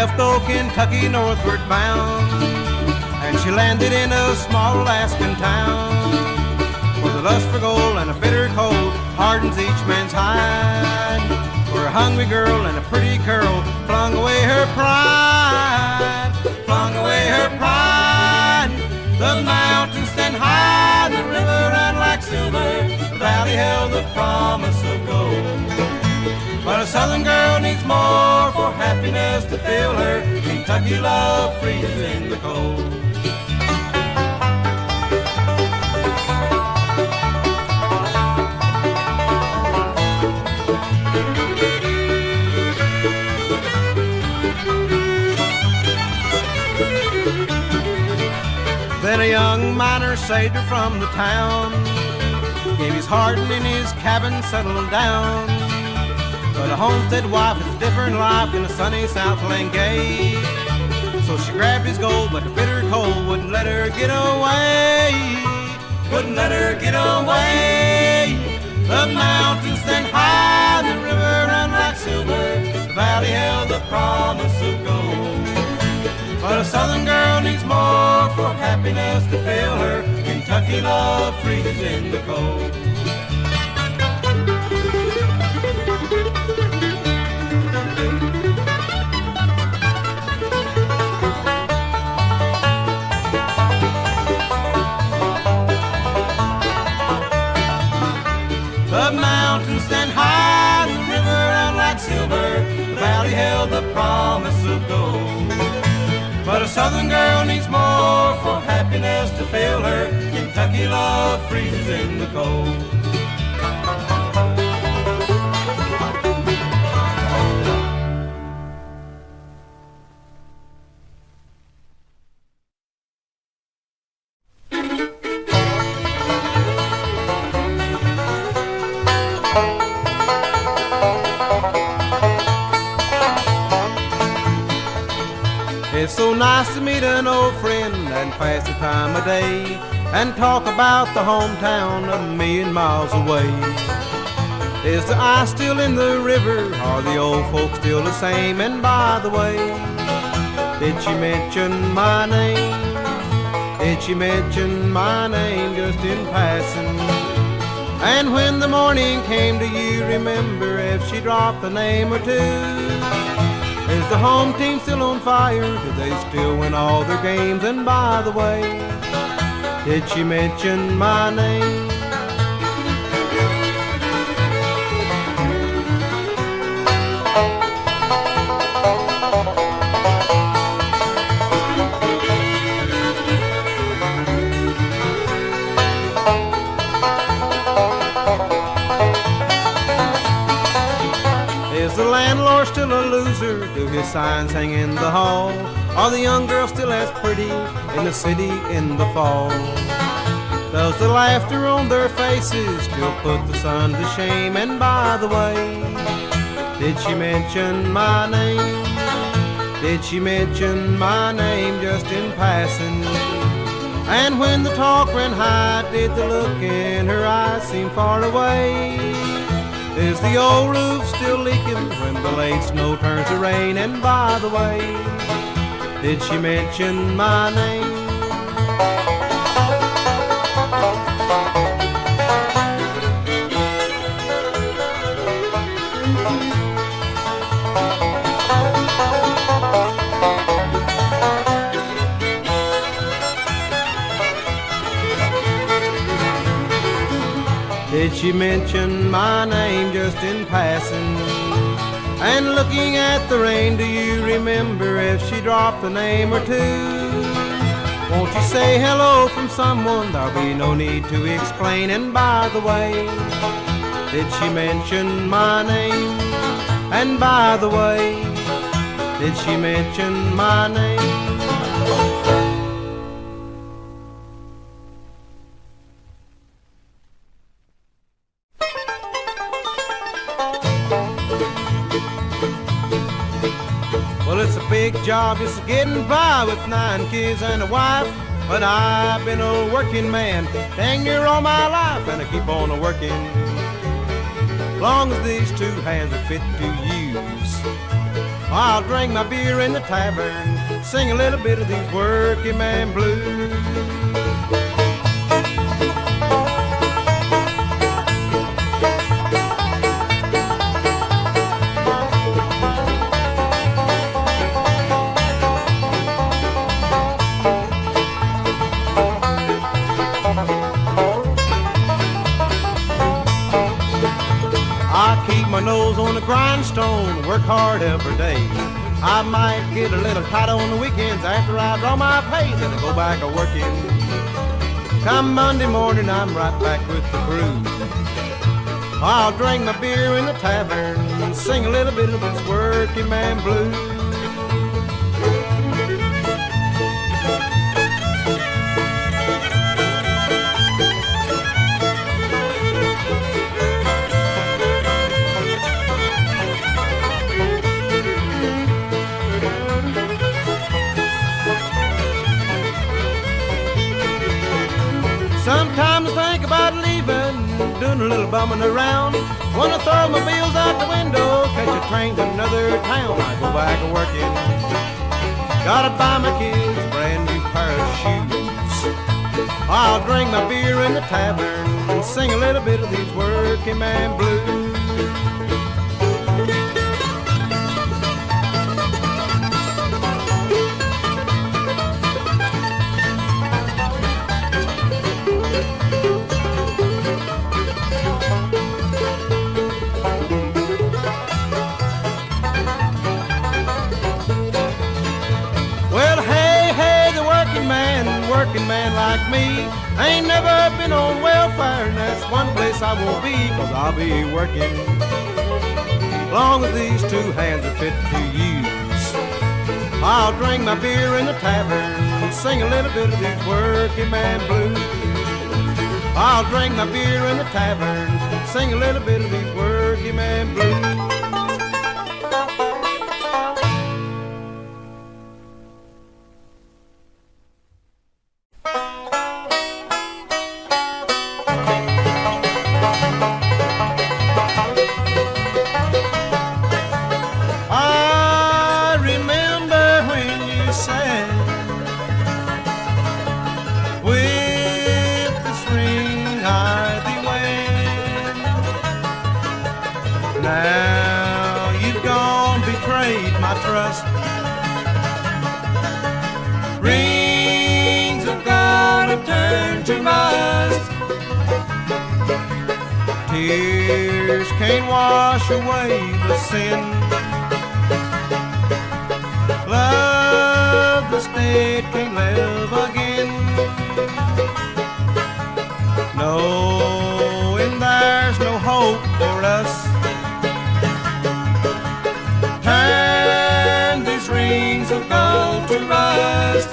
left old Kentucky northward bound, and she landed in a small Alaskan town, where the lust for gold and a bitter cold hardens each man's hide, where a hungry girl and a pretty curl flung away her pride, flung away her pride. The mountains stand high, the river ran like silver, the valley held the promise of gold. But a southern girl needs more for happiness to fill her. Kentucky love freezes in the cold. Then a young miner saved her from the town, gave his heart and in his cabin settled down. But a homestead wife is a different life than a sunny Southland gay. So she grabbed his gold, but the bitter cold wouldn't let her get away, wouldn't let her get away. The mountains stand high, the river ran like silver, the valley held the promise of gold. But a southern girl needs more for happiness to fill her. Kentucky love freezes in the cold. The mountains stand high, the river ran like silver, the valley held the promise of gold. But a southern girl needs more for happiness to fill her. Kentucky love freezes in the cold. It's so nice to meet an old friend and pass the time of day and talk about the hometown a million miles away. Is the ice still in the river? Are the old folks still the same? And by the way, did she mention my name? Did she mention my name just in passing? And when the morning came, do you remember if she dropped a name or two? Is the home team still on fire? Do they still win all their games? And by the way, did she mention my name? Is the landlord still a loser? Do his signs hang in the hall? Are the young girls still as pretty in the city in the fall? Does the laughter on their faces still put the sun to shame? And by the way, did she mention my name? Did she mention my name just in passing? And when the talk ran high, did the look in her eyes seem far away? Is the old roof still leaking when the late snow turns to rain? And by the way, did she mention my name? Did she mention my name just in passing? And looking at the rain, do you remember if she dropped a name or two? Won't you say hello from someone? There'll be no need to explain. And by the way, did she mention my name? And by the way, did she mention my name? Well, it's a big job just getting by with 9 kids and a wife. But I've been a working man dang near all my life, and I keep on a-working long as these 2 hands are fit to use. I'll drink my beer in the tavern, sing a little bit of these working man blues. I keep my nose on the grindstone, work hard every day. I might get a little tight on the weekends after I draw my pay, then I go back a working. Come Monday morning, I'm right back with the crew. I'll drink my beer in the tavern and sing a little bit of this working man blues. Sometimes I think about leaving, doing a little bumming around. Wanna throw my bills out the window, catch a train to another town. I go back to working. Gotta buy my kids a brand new pair of shoes. I'll drink my beer in the tavern and sing a little bit of these working man blues. Working man like me ain't never been on welfare, and that's one place I won't be, 'cause I'll be working long as these two hands are fit to use. I'll drink my beer in the tavern and sing a little bit of these working man blues. I'll drink my beer in the tavern, sing a little bit of these working man blues. Rings of gold have turned to rust. Tears can't wash away the sin. Love that's dead can't live again. Knowing there's no hope for us, turn these rings of gold to rust.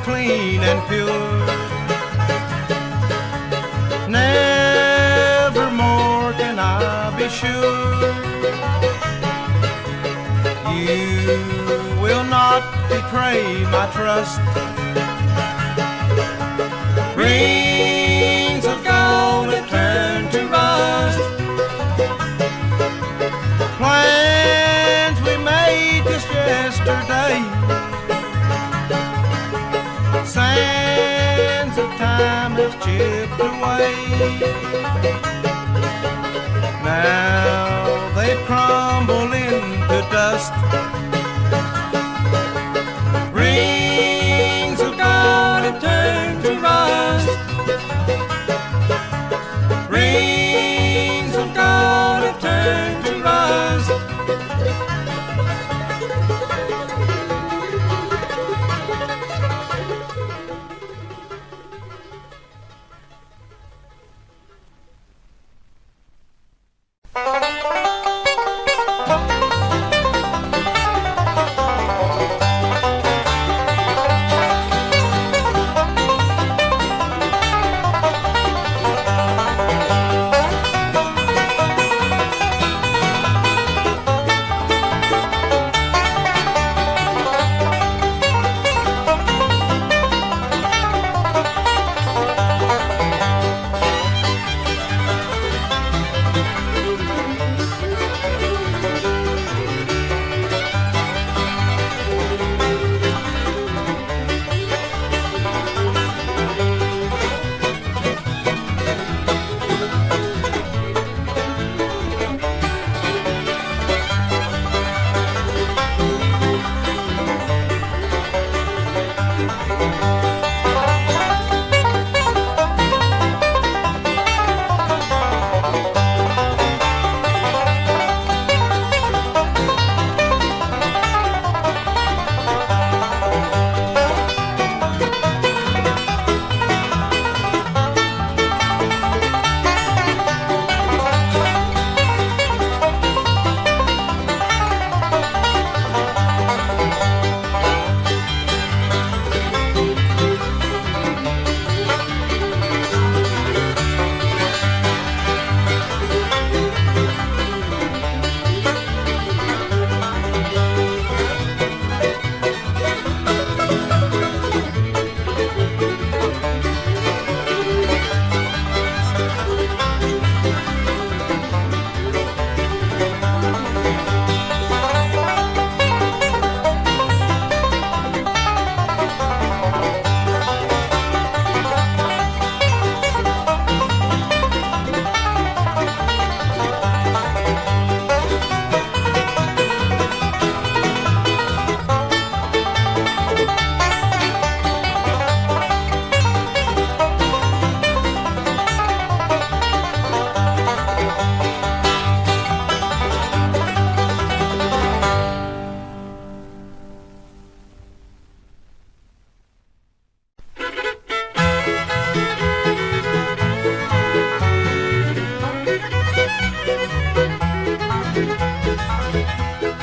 Clean and pure, nevermore can I be sure you will not betray my trust. Rings of gold have turned to rust. Plans we made just yesterday, sands of time have chipped away. Now they've crumbled into dust. Rings of gold have turned to rust. Rings of gold have turned to rust.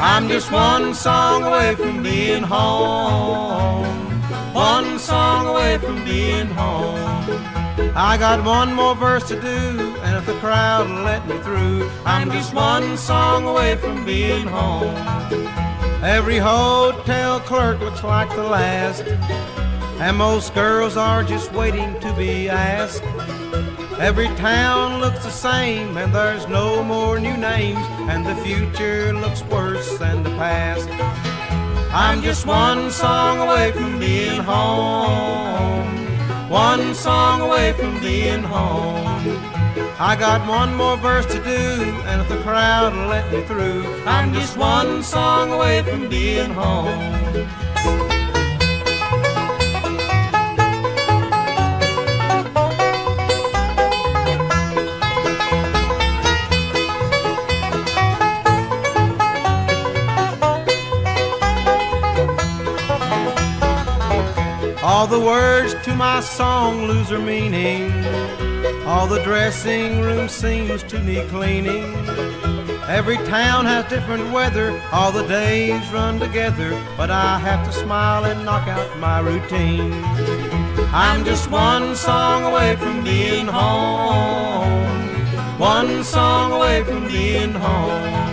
I'm just one song away from being home. One song away from being home. I got one more verse to do, and if the crowd will let me through, I'm just one song away from being home. Every hotel clerk looks like the last, and most girls are just waiting to be asked. Every town looks the same, and there's no more new names, and the future looks worse than the past. I'm just one song away from being home. One song away from being home. I got one more verse to do, and if the crowd will let me through, I'm just one song away from being home. All the words to my song lose their meaning. All the dressing room seems to need cleaning. Every town has different weather. All the days run together, but I have to smile and knock out my routine. I'm just one song away from being home. One song away from being home.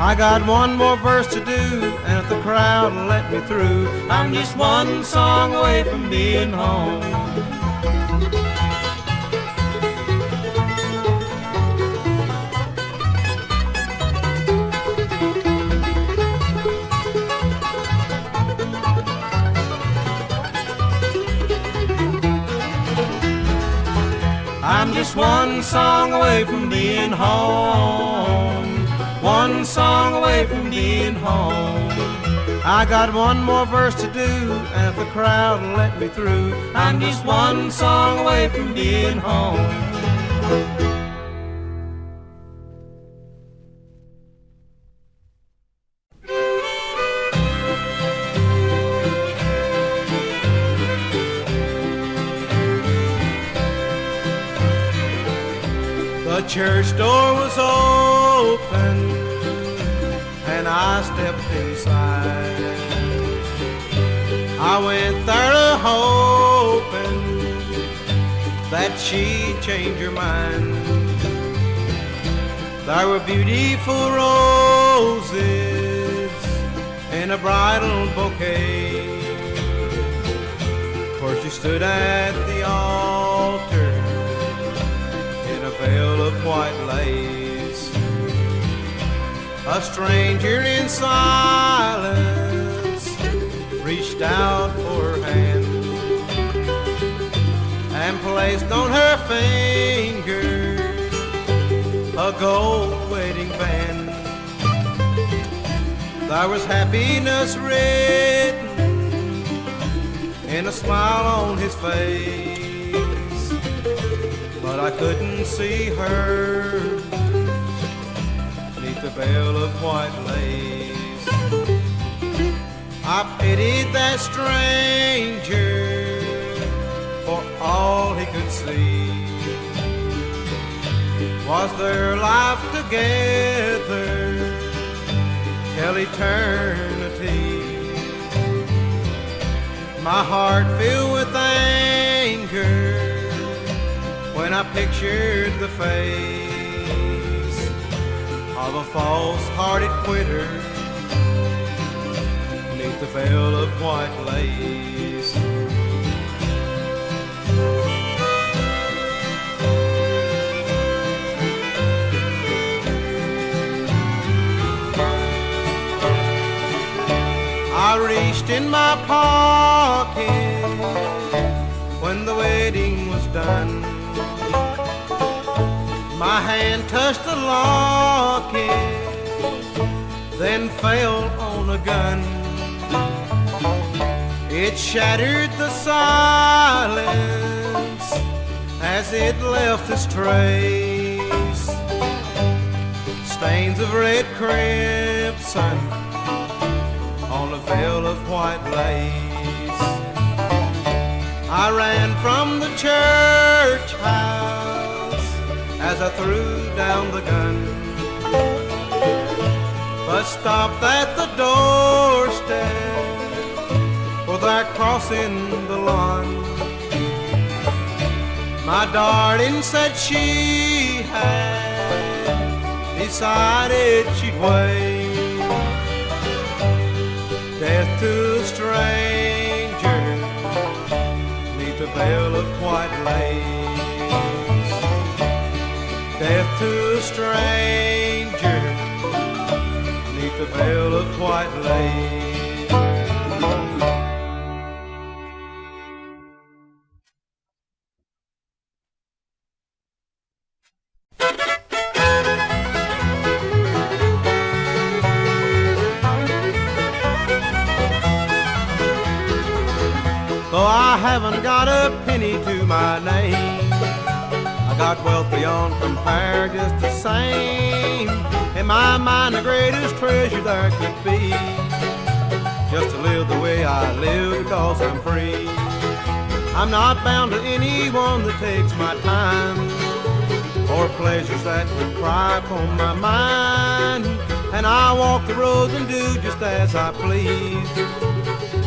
I got one more verse to do, and if the crowd will let me through, I'm just one song away from being home. I'm just one song away from being home. One song away from being home. I got one more verse to do, and if the crowd will let me through, I'm just one song away from being home. The church door was open, and I stepped inside. I went there hoping that she'd change her mind. There were beautiful roses in a bridal bouquet, where she stood at the altar in a veil of white lace. A stranger in silence reached out for her hand and placed on her finger a gold wedding band. There was happiness written in a smile on his face, but I couldn't see her beneath the veil of white lace. I pitied that stranger for all he could see was their life together till eternity. My heart filled with anger when I pictured the face of a false-hearted quitter beneath the veil of white lace. I reached in my pocket when the wedding was done. My hand touched the locket, then fell on a gun. It shattered the silence as it left its trace. Stains of red crimson on a veil of white lace. I ran from the church house as I threw down the gun, but but stopped at the doorstep, for they're crossing the line. My darling said she had decided she'd wait. Death to a stranger neath the veil of white lace. Death to a stranger neath the veil of white lace. Though I haven't got a penny to my name, I got wealth beyond compare just the same. In my mind the greatest treasure there could be, just to live the way I live because I'm free. I'm not bound to anyone that takes my time, or pleasures that would pry upon my mind. And I walk the roads and do just as I please.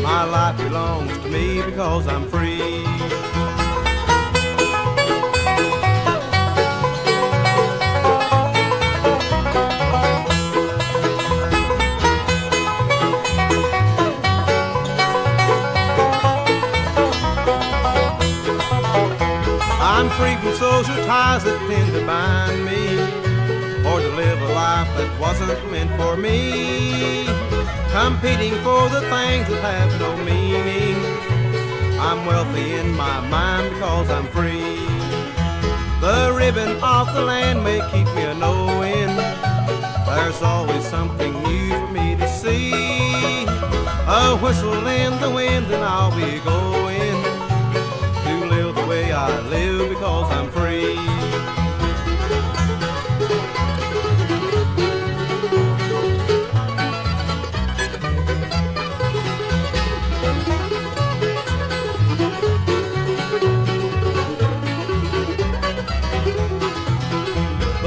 My life belongs to me because I'm free. I'm free from social ties that tend to bind me, or to live a life that wasn't meant for me, competing for the things that have no meaning. I'm wealthy in my mind because I'm free. The ribbon off the land may keep me a-knowing there's always something new for me to see. A whistle in the wind and I'll be going to live the way I live because I'm free.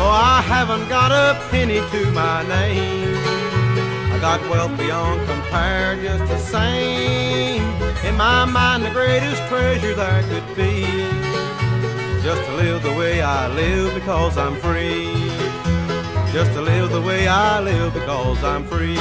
I haven't got a penny to my name, I got wealth beyond compare just the same. In my mind the greatest treasure there could be, just to live the way I live because I'm free. Just to live the way I live because I'm free.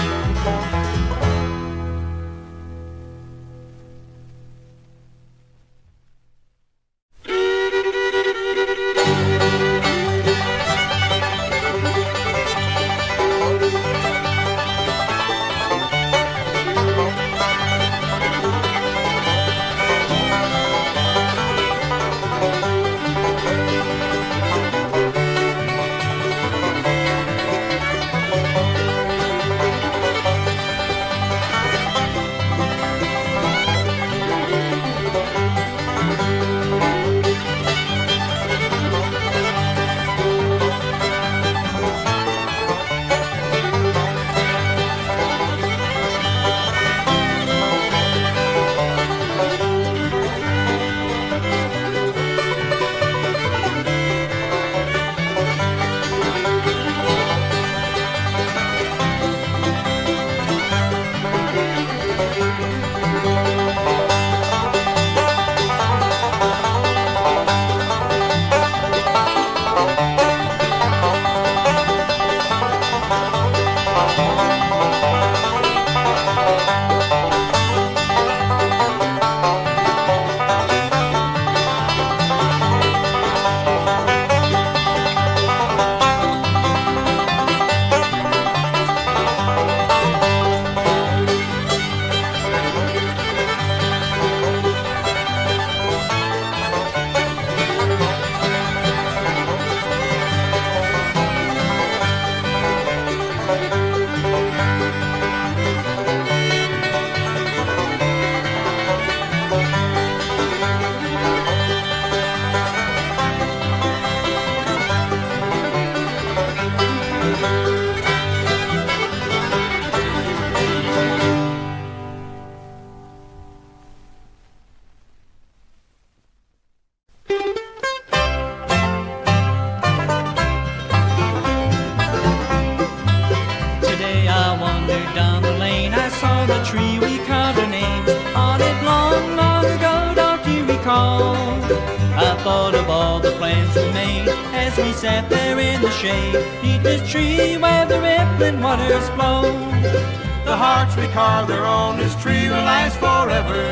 thought of all the plans we made as we sat there in the shade, neath this tree where the rippling waters flow. The hearts we carved there on this tree will last forever,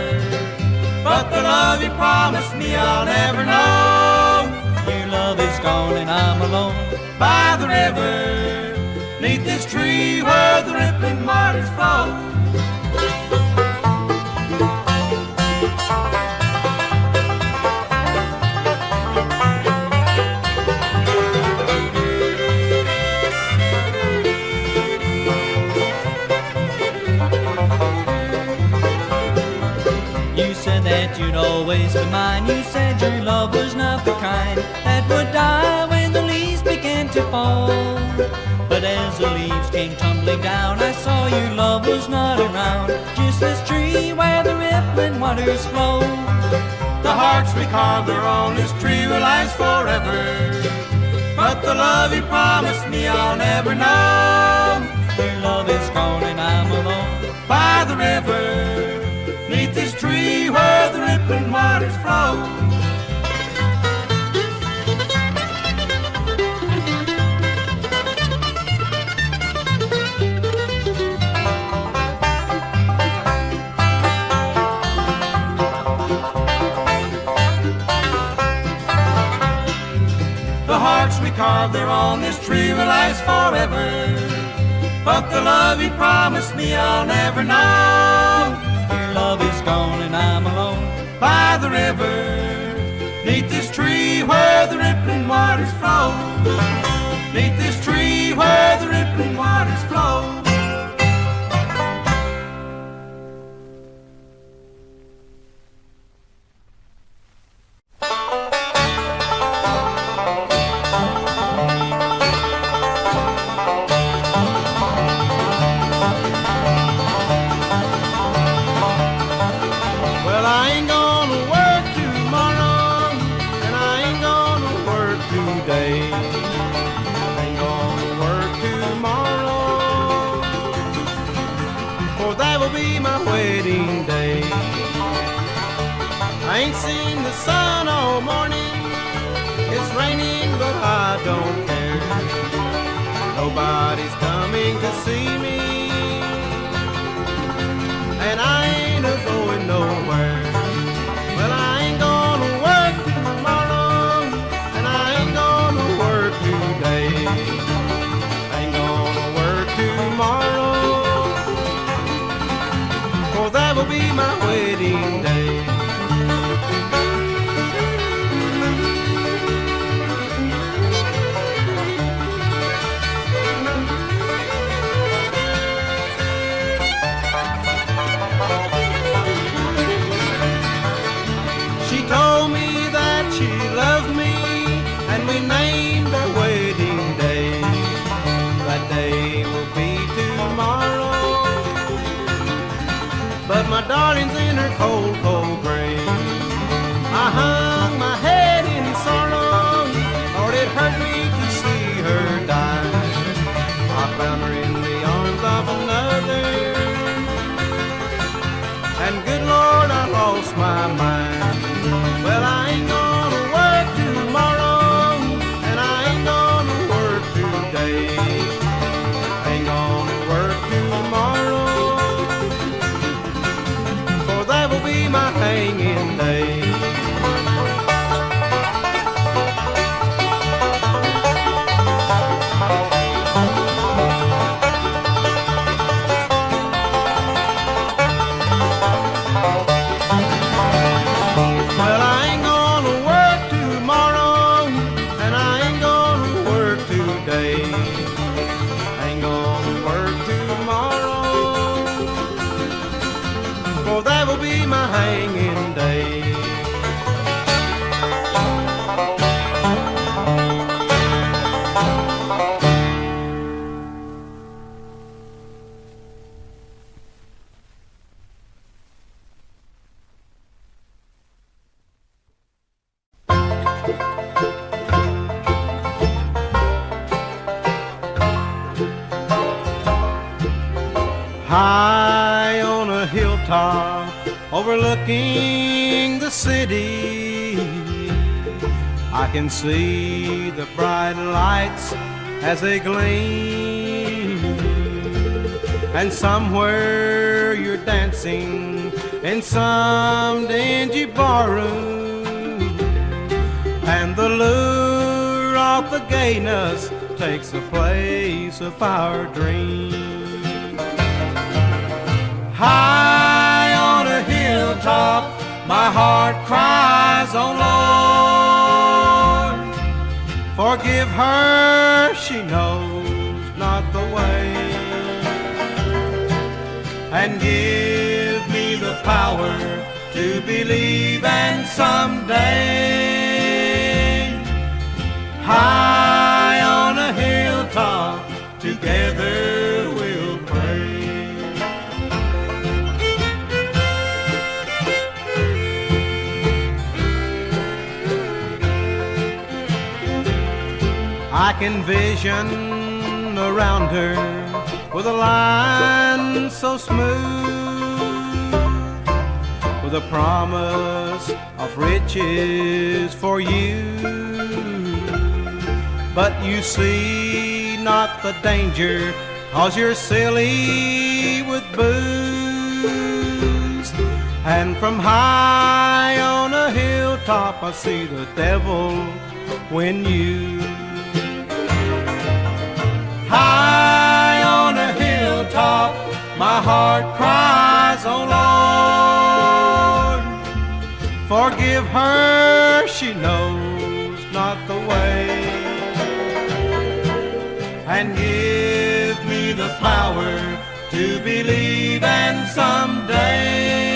but the love you promised me I'll never know. Your love is gone and I'm alone by the river, neath this tree where the rippling waters flow. That you'd always be mine. You said your love was not the kind that would die when the leaves began to fall. But as the leaves came tumbling down, I saw your love was not around, just this tree where the rippling waters flow. The hearts we carved there on this tree will last forever, but the love you promised me I'll never know. Your love is gone and I'm alone by the river, neath this tree where the rippling waters flow. The hearts we carved there on this tree will last forever, but the love you promised me I'll never know. Love is gone and I'm alone by the river, neath this tree where the rippling waters flow. Neath this tree where the rippling waters flow. Don't care, nobody's coming to see me, and I ain't a-going nowhere. Well, I ain't gonna work tomorrow, and I ain't gonna work today. I ain't gonna work tomorrow, for that will be my wedding day. But my darling's in her cold, cold grave. I hung my head in sorrow, Lord, it hurt me to see her die. I found her in the arms of another, and good Lord, I lost my mind. Well, I ain't gonna work tomorrow, and I ain't gonna work today. I ain't gonna work tomorrow, that will be my hanging day. Well, I ain't gonna work tomorrow, and I ain't gonna work today. I ain't gonna work tomorrow, for that will be my hanging day. High on a hilltop overlooking the city, I can see the bright lights as they gleam, and somewhere you're dancing in some dingy barroom, and the lure of the gayness takes the place of our dream. High on a hilltop, my heart cries, oh Lord, forgive her, she knows not the way, and give me the power to believe, and someday, high on a hilltop, together we'll pray. I can vision around her with a line so smooth, with a promise of riches for you. But you see not the danger, 'cause you're silly with booze. And from high on a hilltop I see the devil win you. High on a hilltop, my heart cries, oh Lord, forgive her, she knows not the way, and give me the power to believe, and someday